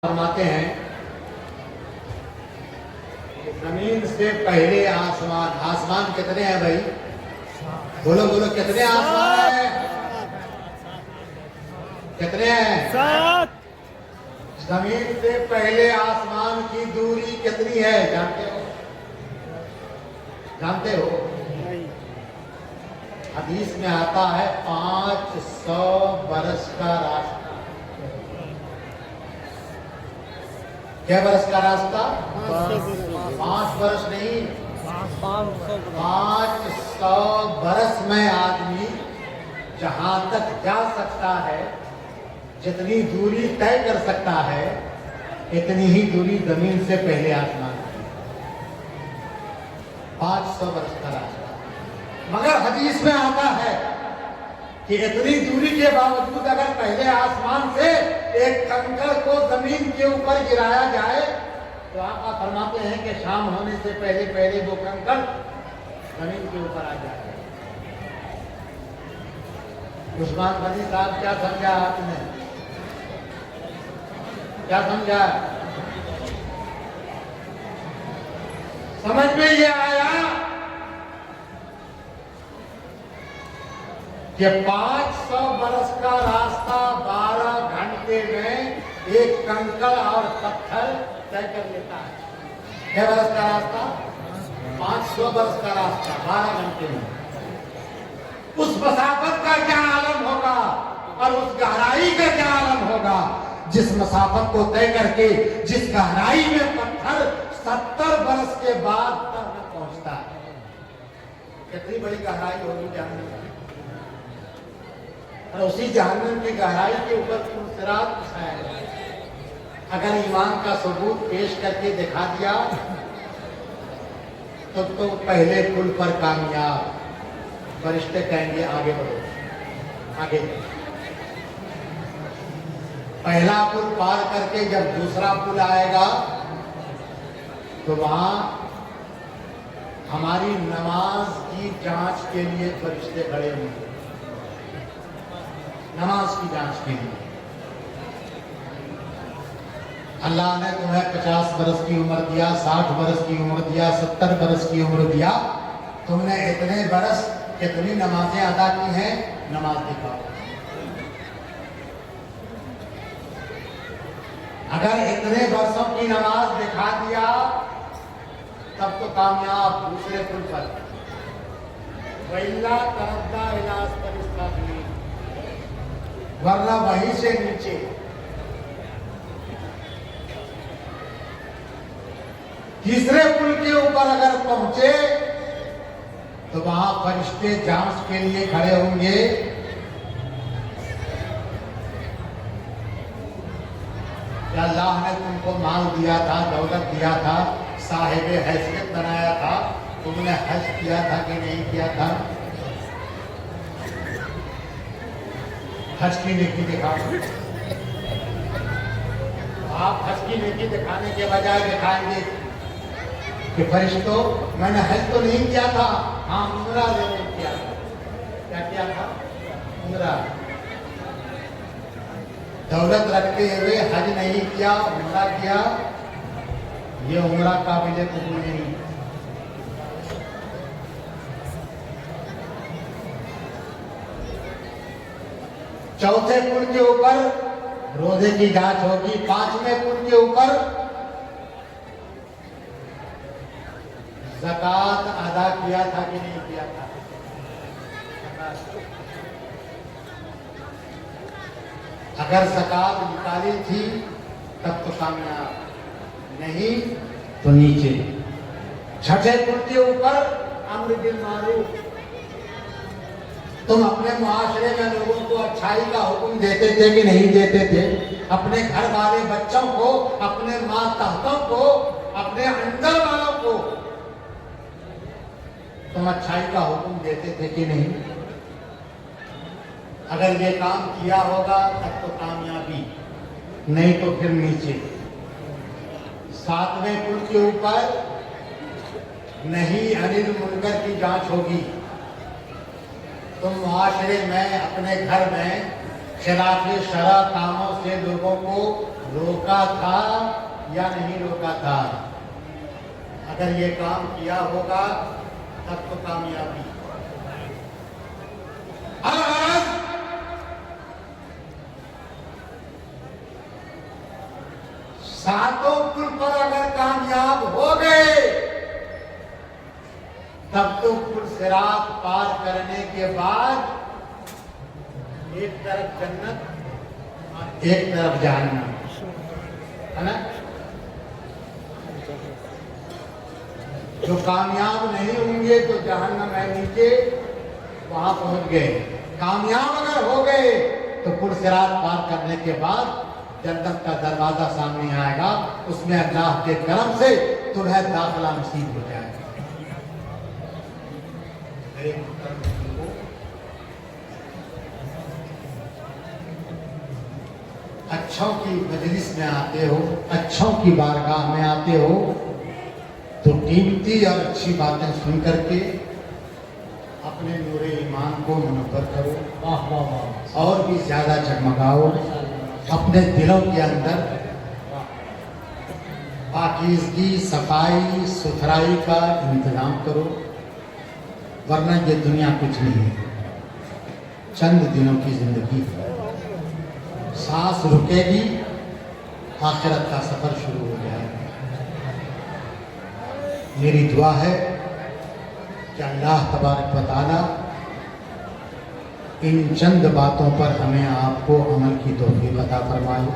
فرماتے ہیں کہ زمین سے پہلے آسمان. آسمان کتنے ہیں بھائی؟ بولو بولو کتنے آسمان ہیں؟ کتنے ہیں؟ 7. زمین سے پہلے آسمان کی دوری کتنی ہے جانتے ہو؟ جانتے ہو؟ حدیث میں آتا ہے 500 برس کا راستہ. کیا برس کا راستہ؟ 5 برس نہیں، 500 برس میں آدمی جہاں تک جا سکتا ہے، جتنی دوری طے کر سکتا ہے، اتنی ہی دوری زمین سے پہلے آسمان کی. 500 برس کا راستہ. مگر حدیث میں آتا ہے کہ اتنی دوری کے باوجود اگر پہلے آسمان سے ایک کنکر کو زمین کے اوپر گرایا جائے تو آقا فرماتے ہیں کہ شام ہونے سے پہلے وہ کنکر زمین کے اوپر آ جائے. عثمان غنی صاحب کیا سمجھا آپ نے؟ کیا سمجھا؟ سمجھ میں یہ آیا کہ 500 برس کا راستہ 12 گھنٹے میں ایک کنکر اور پتھر طے کر لیتا ہے. 6 برس کا راستہ، 500 برس کا راستہ 12 گھنٹے میں. اس مسافت کا کیا عالم ہوگا اور اس گہرائی کا کیا عالم ہوگا جس مسافت کو طے کر کے جس گہرائی میں پتھر 70 برس کے بعد تک پہنچتا ہے. کتنی بڑی گہرائی ہوگی جاننے. اور اسی جہنم کی گہرائی کے اوپر صراط بچھایا ہے. اگر ایمان کا ثبوت پیش کر کے دکھا دیا تو پہلے پل پر کامیاب. فرشتے کہیں گے آگے بڑھو آگے بڑھو. پہلا پل پار کر کے جب دوسرا پل آئے گا تو وہاں ہماری نماز کی جانچ کے لیے فرشتے کھڑے ہوں گے. نماز کی جانچ کے لیے. اللہ نے تمہیں 50 برس کی عمر دیا، 60 برس کی عمر دیا، 70 برس کی عمر دیا. تم نے اتنے برس کتنی نمازیں ادا کی ہیں؟ نماز دکھاؤ. اگر اتنے برسوں کی نماز دکھا دیا تب تو کامیاب دوسرے پل پر. وَإِلَّا تَرَدَّى إِلَىٰ أَسْفَلِ السَّافِلِينَ، ورنہ وہیں سے نیچے. تیسرے پل کے اوپر اگر پہنچے تو وہاں فرشتے جانچ کے لیے کھڑے ہوں گے. کہ اللہ نے تم کو مال دیا تھا، دولت دیا تھا، صاحب حیثیت بنایا تھا، تم نے حج کیا تھا کہ نہیں کیا تھا؟ حج کی نیکی دکھاؤ. آپ حج کی نیکی دکھانے کے بجائے دکھائیں گے کہ فرشتوں میں نے حج تو نہیں کیا تھا، ہاں عمرہ ضرور کیا تھا. کیا کیا تھا؟ عمرہ. دولت رکھتے ہوئے حج نہیں کیا، عمرہ کیا، یہ عمرہ قابل قبول نہیں. چوتھے پل کے اوپر روزے کی جانچ ہوگی. 5ویں پل کے اوپر زکوٰۃ ادا کیا تھا کہ نہیں کیا تھا. اگر زکوٰۃ نکالی تھی تب تو کامیاب، نہیں تو نیچے. چھٹے پل کے اوپر امر بالمعروف. تم اپنے معاشرے میں لوگوں کو اچھائی کا حکم دیتے تھے کہ نہیں دیتے تھے؟ اپنے گھر والے بچوں کو، اپنے ماتحتوں کو، اپنے اندر والوں کو تم اچھائی کا حکم دیتے تھے کہ نہیں؟ اگر یہ کام کیا ہوگا تب تو کامیابی، نہیں تو پھر نیچے. 7ویں پل کے اوپر نہیں انل منکر کی جانچ ہوگی. تم معاشرے میں، اپنے گھر میں خلاف شرع کاموں سے لوگوں کو روکا تھا یا نہیں روکا تھا؟ اگر یہ کام کیا ہوگا تب تو کامیابی. اگر ساتوں پل پر اگر کامیاب ہو گئے تب تو پل صراط پار کرنے کے بعد ایک طرف جنت اور ایک طرف جہنم ہے نا. جو کامیاب نہیں ہوں گے تو جہنم ہے نیچے, وہاں پہنچ گئے. کامیاب اگر ہو گئے تو پل صراط پار کرنے کے بعد جنت کا دروازہ سامنے آئے گا, اس میں اللہ کے کرم سے تمہیں داخلہ نصیب ہو جائے گا. اچھوں کی مجلس میں آتے ہو, اچھوں کی بارگاہ میں آتے ہو تو قیمتی اور اچھی باتیں سن کر کے اپنے نور ایمان کو منور کرو اور بھی زیادہ جگمگاؤ. اپنے دلوں کے اندر پاکیزگی, صفائی, ستھرائی کا انتظام کرو, ورنہ یہ دنیا کچھ نہیں ہے, چند دنوں کی زندگی ہے. سانس رکے گی, آخرت کا سفر شروع ہو جائے گا. میری دعا ہے کہ اللہ تبارک و تعالیٰ ان چند باتوں پر ہمیں آپ کو عمل کی توفیق عطا فرمائے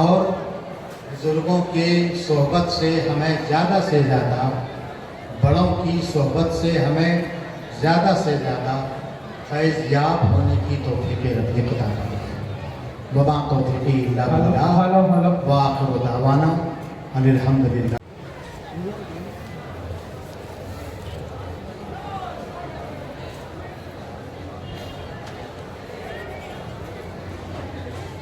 اور بزرگوں کے صحبت سے ہمیں زیادہ سے زیادہ, بڑوں کی صحبت سے ہمیں زیادہ سے زیادہ فیض یاب ہونے کی توفیق رفیق عطا فرمائے. وما توفیقی الا باللہ وآخر دعوانا ان الحمدللہ.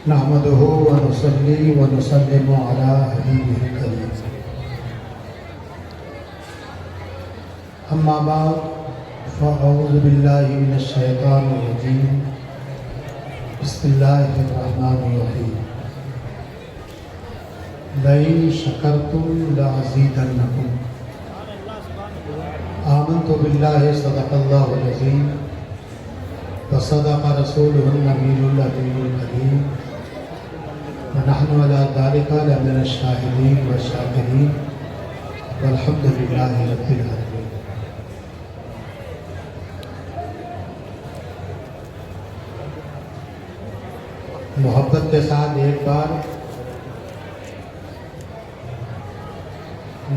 نحمده ونصلي ونسلم على حبيبه الكريم. أما بعد فأعوذ بالله من الشيطان الرجيم. بسم الله الرحمن الرحيم. لئن شكرتم لأزيدنكم. آمنت بالله صدق الله العظيم وصدق رسوله النبي الأمين الكريم ونحن على ذلك لمن الشاهدين والشاكرين والحمد لله رب العالمين. محبت کے ساتھ ایک بار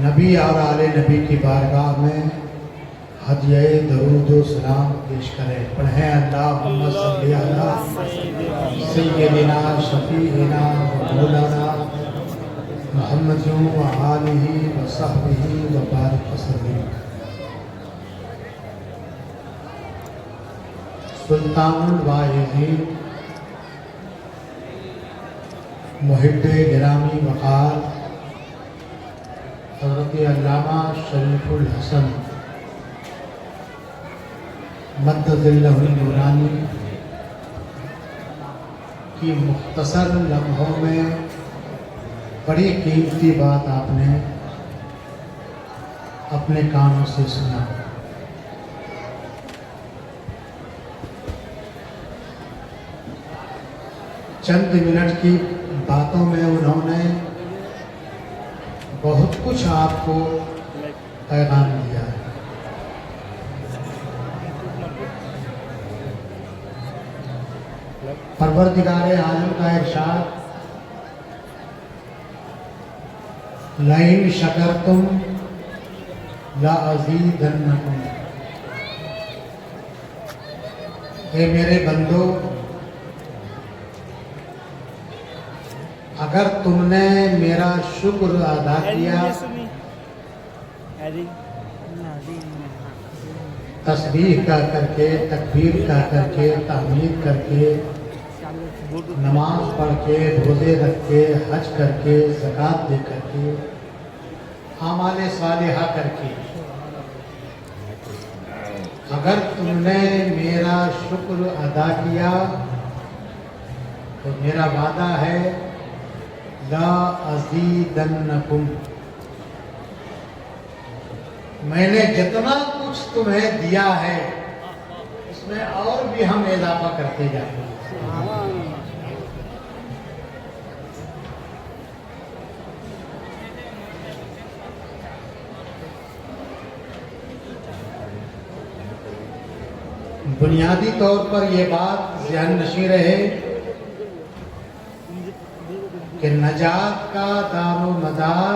نبی اور آل نبی کی بارگاہ میں ہدیہ درود و سلام پیش کریں. پڑھیں اللہم صلی علی سیدنا شفیعنا و مولانا محمد و آلہ و صحبہ و بارک وسلم. سلطان الواعظین محب گرامی وقار حضرت علامہ شریف الحسن مدد اللہ نورانی کی مختصر لمحوں میں بڑی قیمتی بات آپ نے اپنے کانوں سے سنا. چند منٹ کی باتوں میں انہوں نے بہت کچھ آپ کو پیغام دیا ہے. پروردگار عالم کا ارشاد لئن شکرتم لأزیدنکم. اے میرے بندو, اگر تم نے میرا شکر ادا کیا, تسبیح کا کر کے, تکبیر کا کر کے, تحمید کر کے, نماز پڑھ کے, روزے رکھ کے, حج کر کے, زکوٰۃ دے کر کے, اعمال صالحہ کر کے, اگر تم نے میرا شکر ادا کیا تو میرا وعدہ ہے لا ازیدنکم، میں نے جتنا کچھ تمہیں دیا ہے اس میں اور بھی ہم اضافہ کرتے جائیں گے۔ بنیادی طور پر یہ بات ذہن نشیں رہے کہ نجات کا دار و مدار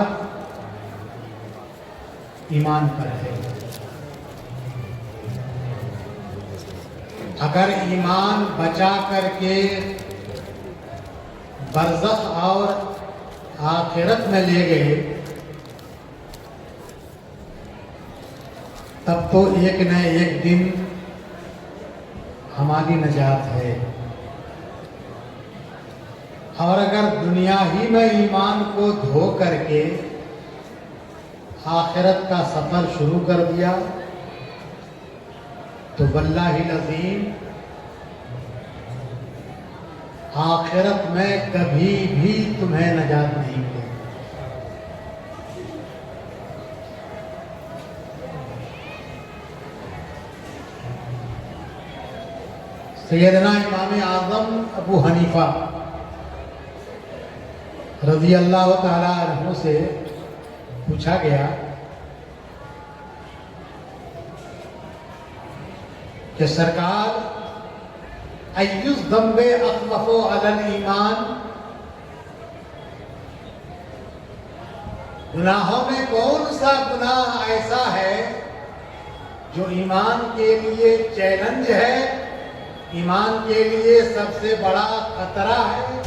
ایمان پر ہے۔ اگر ایمان بچا کر کے برزخ اور آخرت میں لے گئے تب تو ایک نہ ایک دن ہماری نجات ہے، اور اگر دنیا ہی میں ایمان کو دھو کر کے آخرت کا سفر شروع کر دیا تو واللہ العظیم آخرت میں کبھی بھی تمہیں نجات نہیں ملے۔ سیدنا امام اعظم ابو حنیفہ رضی اللہ تعالی عنہ سے پوچھا گیا کہ سرکار ایُّ الذنب اخوف علی الایمان، گناہوں میں کون سا گناہ ایسا ہے جو ایمان کے لیے چیلنج ہے، ایمان کے لیے سب سے بڑا خطرہ ہے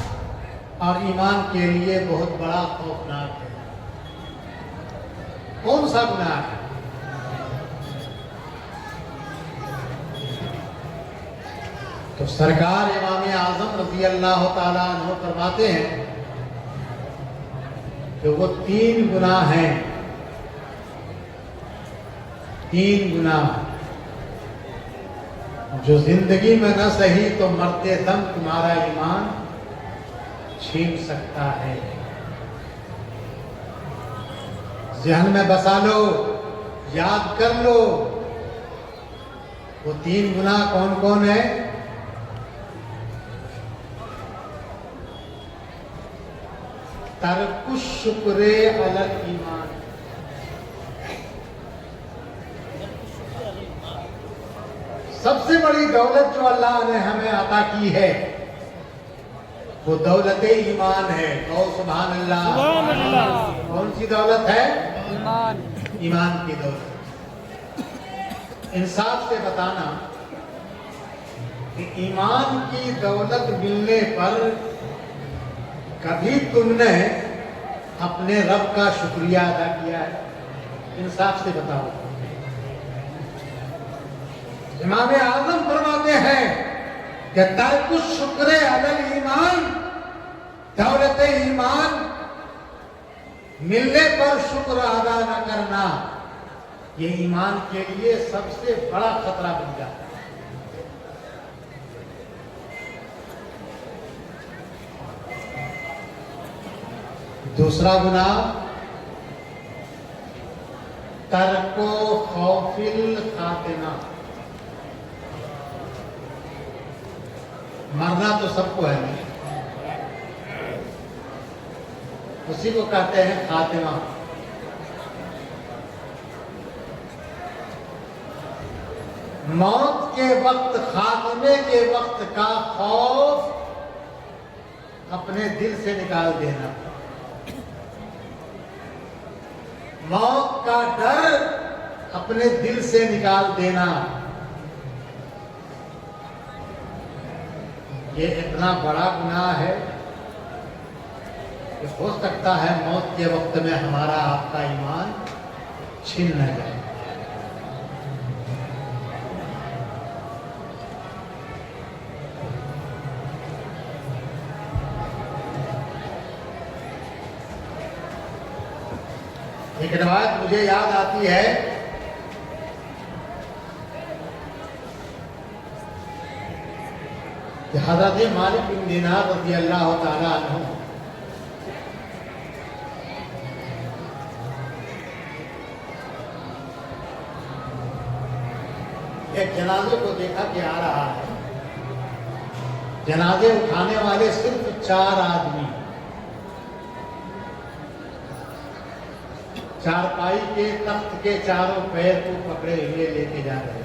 اور ایمان کے لیے بہت بڑا خوفناک ہے؟ کون سا گناہ ہے؟ تو سرکار امام اعظم رضی اللہ تعالیٰ عنہ فرماتے ہیں کہ وہ 3 گناہ ہیں، 3 گناہ جو زندگی میں نہ سہی تو مرتے دم تمہارا ایمان چھین سکتا ہے۔ ذہن میں بسا لو، یاد کر لو، وہ 3 گناہ کون کون ہیں؟ ترک الشکر علی الایمان، سب سے بڑی دولت جو اللہ نے ہمیں عطا کی ہے وہ دولت ایمان ہے۔ تو سبحان اللہ۔ کون سی دولت ہے؟ ایمان، ایمان کی دولت۔ انصاف سے بتانا کہ ایمان کی دولت ملنے پر کبھی تم نے اپنے رب کا شکریہ ادا کیا ہے؟ انصاف سے بتاؤ۔ امام اعظم فرماتے ہیں کہ ترک الشکر علی الایمان، دولت ایمان ملنے پر شکر ادا نہ کرنا یہ ایمان کے لیے سب سے بڑا خطرہ بن جاتا ہے۔ دوسرا گناہ ترک خوف الخاتمہ، مرنا تو سب کو ہے، اسی کو کہتے ہیں خاتمہ۔ موت کے وقت، خاتمے کے وقت کا خوف اپنے دل سے نکال دینا، موت کا ڈر اپنے دل سے نکال دینا، یہ اتنا بڑا گناہ ہے کہ ہو سکتا ہے موت کے وقت میں ہمارا آپ کا ایمان چھن نہ جائے۔ ایک روایت مجھے یاد آتی ہے کہ حضرت مالک بن دینار رضی اللہ تعالیٰ عنہ ایک جنازے کو دیکھا کہ آ رہا ہے. جنازے اٹھانے والے صرف 4 آدمی، چارپائی کے تخت کے چاروں پیر کو پکڑے ہوئے لے کے جا رہے ہیں.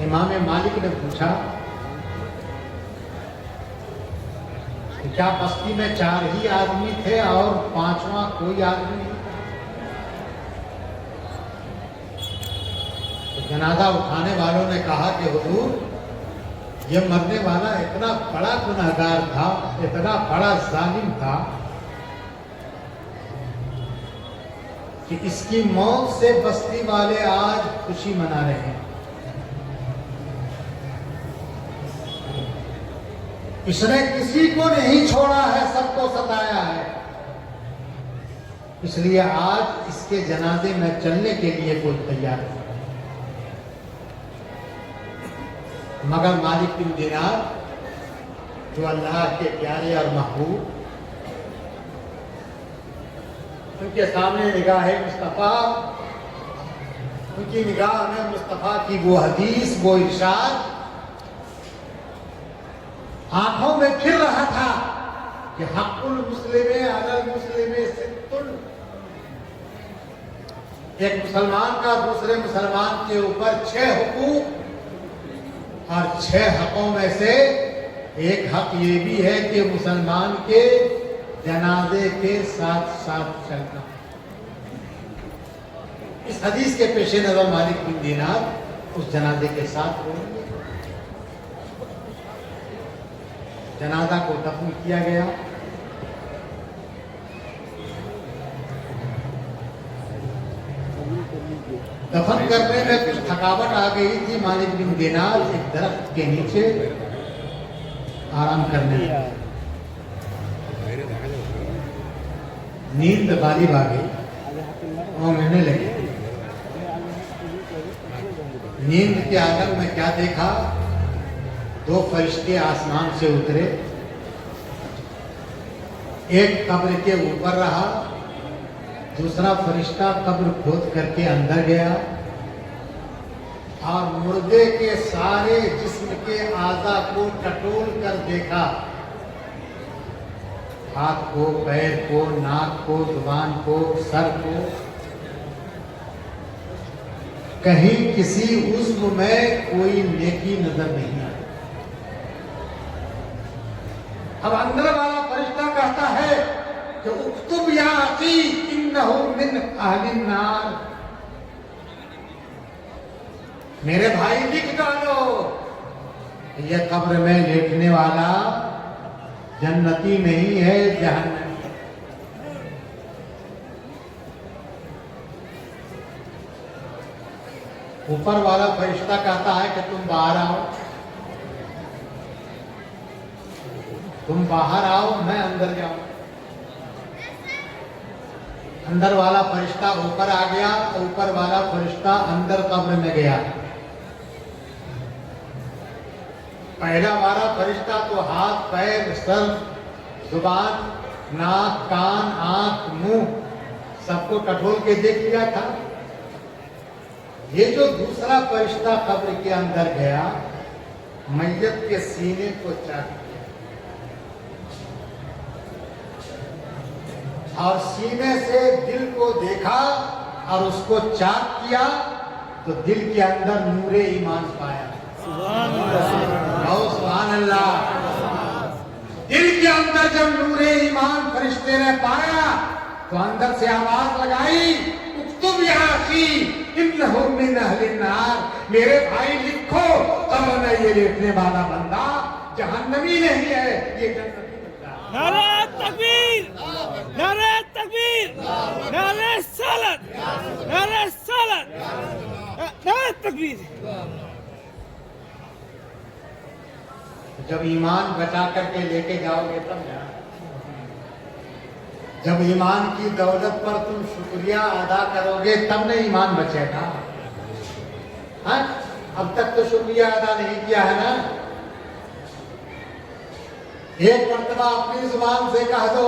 امام مالک نے پوچھا کہ کیا بستی میں 4 ہی آدمی تھے اور 5واں کوئی آدمی نہیں؟ تو جنازہ اٹھانے والوں نے کہا کہ حضور، یہ مرنے والا اتنا بڑا گنہگار تھا، اتنا بڑا ظالم تھا کہ اس کی موت سے بستی والے آج خوشی منا رہے ہیں. اس نے کسی کو نہیں چھوڑا ہے، سب کو ستایا ہے، اس لیے آج اس کے جنازے میں چلنے کے لیے کوئی تیار نہیں. مگر مالک بن دینار جو اللہ کے پیارے اور محبوب، ان کے سامنے نگاہ مصطفیٰ، ان کی نگاہ میں مصطفیٰ کی وہ حدیث، وہ ارشاد آنکھوں میں پھر رہا تھا کہ حق المسلم علی المسلم ست. ایک مسلمان کا دوسرے مسلمان کے اوپر 6 حقوق، اور 6 حقوں میں سے ایک حق یہ بھی ہے کہ مسلمان کے جنازے کے ساتھ ساتھ چلنا. اس حدیث کے پیش نظر مالک بن دینار اس جنازے کے ساتھ ہوئے. جنازہ کو دفن کیا گیا. دفن کرنے میں کچھ تھکاوٹ آ گئی تھی. مالک بن دینار ایک درخت کے نیچے آرام کرنے لگے. نیند غالب آ گئی، اونگنے لگے. نیند کے عالم میں کیا دیکھا؟ 2 فرشتے آسمان سے اترے. ایک قبر کے اوپر رہا، دوسرا فرشتہ قبر کھود کر کے اندر گیا اور مردے کے سارے جسم کے اعضاء کو ٹٹول کر دیکھا. ہاتھ کو، پیر کو، ناک کو، زبان کو، سر کو. کہیں کسی عضو میں کوئی نیکی نظر نہیں آئی. اب اندر والا فرشتہ کہتا ہے کہ اکتب یا اخی انہ من اہل النار. میرے بھائی لکھ ڈالو، یہ قبر میں لیٹنے والا جنتی نہیں ہے، جہنمی. اوپر والا فرشتہ کہتا ہے کہ تم باہر آؤ، تم باہر آؤ، میں اندر جاؤں. اندر والا فرشتہ اوپر آ گیا، اوپر والا فرشتہ اندر قبر میں گیا. پہلا والا فرشتہ تو ہاتھ، پیر، سر، زبان، ناک، کان، آنکھ، منہ سب کو ٹٹول کے دیکھ لیا تھا. یہ جو دوسرا فرشتہ قبر کے اندر گیا، میت کے سینے کو چاک کیا اور سینے سے دل کو دیکھا اور اس کو چاک کیا تو دل کے اندر نور ایمان پایا. سبحان اللہ. دل کے اندر جب نور ایمان فرشتے نے پایا تو اندر سے آواز لگائی، اکتب یا اخی انہ من اہل النار. میرے بھائی لکھو، قبر میں یہ لیٹنے والا بندہ جہنمی نہیں ہے، یہ جنتی بندہ. نعرہ تکبیر، نعرہ تکبیر، نعرہ رسالت، نعرہ رسالت، نعرہ تکبیر. جب ایمان بچا کر کے لے کے جاؤ گے تب نا. جب ایمان کی دولت پر تم شکریہ ادا کرو گے تب نہ ایمان بچے گا. ہاں، اب تک تو شکریہ ادا نہیں کیا ہے نا. ایک مرتبہ اپنی زبان سے کہہ دو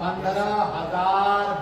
15,000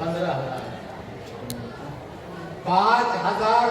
15,000। 5,000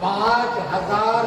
5,000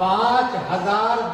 5,000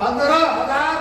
15,000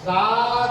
7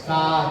7।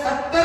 70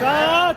7।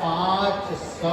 500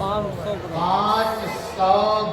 500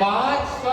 500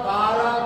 12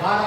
12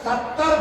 70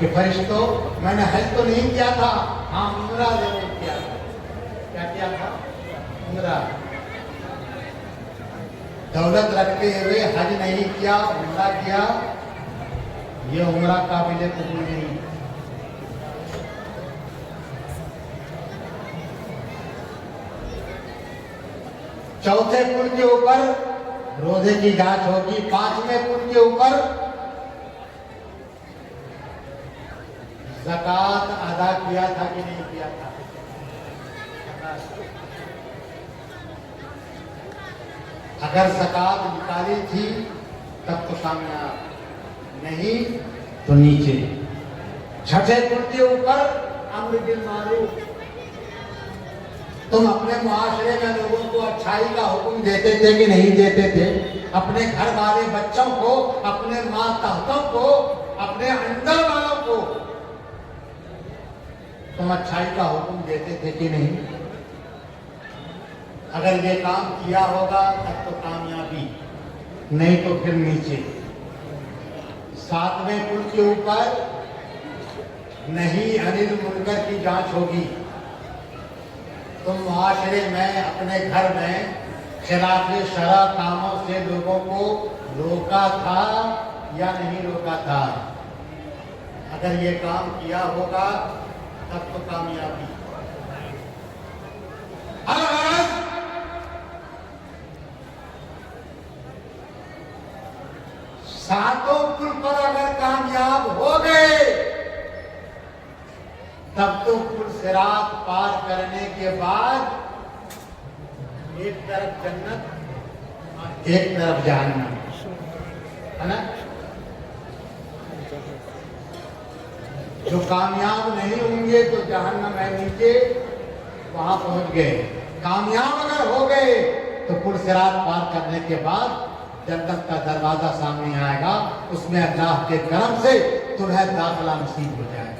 کہ فرشتوں میں نے حج تو نہیں کیا تھا، ہاں عمرہ ضرور کیا تھا۔ کیا کیا تھا؟ عمرہ۔ دولت رکھتے ہوئے حج نہیں کیا، عمرہ کیا، یہ عمرہ قابل قبول نہیں۔ چوتھے پل کے اوپر روزے کی جانچ ہوگی، پانچویں پل کے اوپر زکوٰۃ ادا کیا تھا کہ نہیں کیا تھا؟ اگر زکوٰۃ نکالی تھی تب تو کامیاب، نہیں تو نیچے۔ چھٹے پل کے اوپر امر بالمعروف، تم اپنے معاشرے میں لوگوں کو اچھائی کا حکم دیتے تھے کہ نہیں دیتے تھے؟ اپنے گھر والے بچوں کو، اپنے ماتحتوں کو، اپنے اندر والوں کو تم اچھائی کا حکم دیتے تھے کہ نہیں؟ اگر یہ کام کیا ہوگا تب تو کامیابی، نہیں تو پھر نیچے۔ ساتویں پل کے اوپر نہیں انل منکر کی جانچ ہوگی، تم معاشرے میں، اپنے گھر میں خلاف شرع کاموں سے لوگوں کو روکا تھا یا نہیں روکا تھا؟ اگر یہ کام کیا ہوگا تب تو کامیابی۔ ساتوں پل پر اگر کامیاب ہو گئے تب تو پل صراط پار کرنے کے بعد ایک طرف جنت اور ایک طرف جہنم، ہے نا؟ جو کامیاب نہیں ہوں گے تو جہنم ہے نیچے، وہاں پہنچ گئے۔ کامیاب اگر ہو گئے تو پل صراط پار کرنے کے بعد جنت کا دروازہ سامنے آئے گا، اس میں اللہ کے کرم سے تمہیں داخلہ نصیب ہو جائے گا۔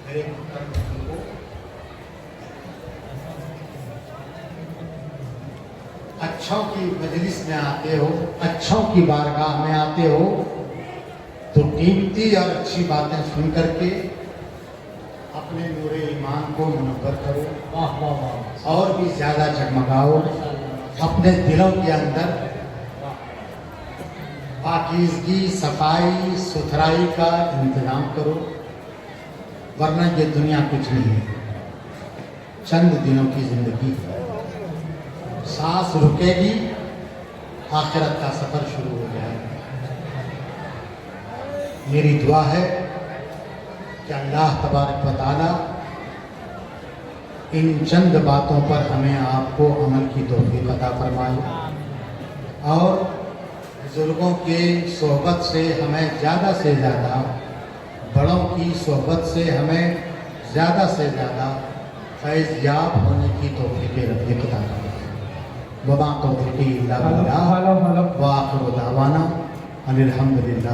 میرے محترم لوگوں، اچھوں کی مجلس میں آتے ہو، اچھوں کی بارگاہ میں آتے ہو تو قیمتی اور اچھی باتیں سن کر کے اپنے نور ایمان کو منور کرو اور بھی زیادہ جگمگاؤ۔ اپنے دلوں کے اندر پاکیزگی، صفائی، ستھرائی کا انتظام کرو، ورنہ یہ دنیا کچھ نہیں ہے، چند دنوں کی زندگی ہے، سانس رکے گی، آخرت کا سفر شروع ہو جائے گا۔ میری دعا ہے کہ اللہ تبارک و تعالی ان چند باتوں پر ہمیں آپ کو عمل کی توفیق عطا فرمائے، اور بزرگوں کے صحبت سے ہمیں زیادہ سے زیادہ، بڑوں کی صحبت سے ہمیں زیادہ سے زیادہ فیض یاب ہونے کی توفیق رفیق عطا فرمائے۔ وما توفیقی الا باللہ، وآخر دعوانا ان الحمدللہ۔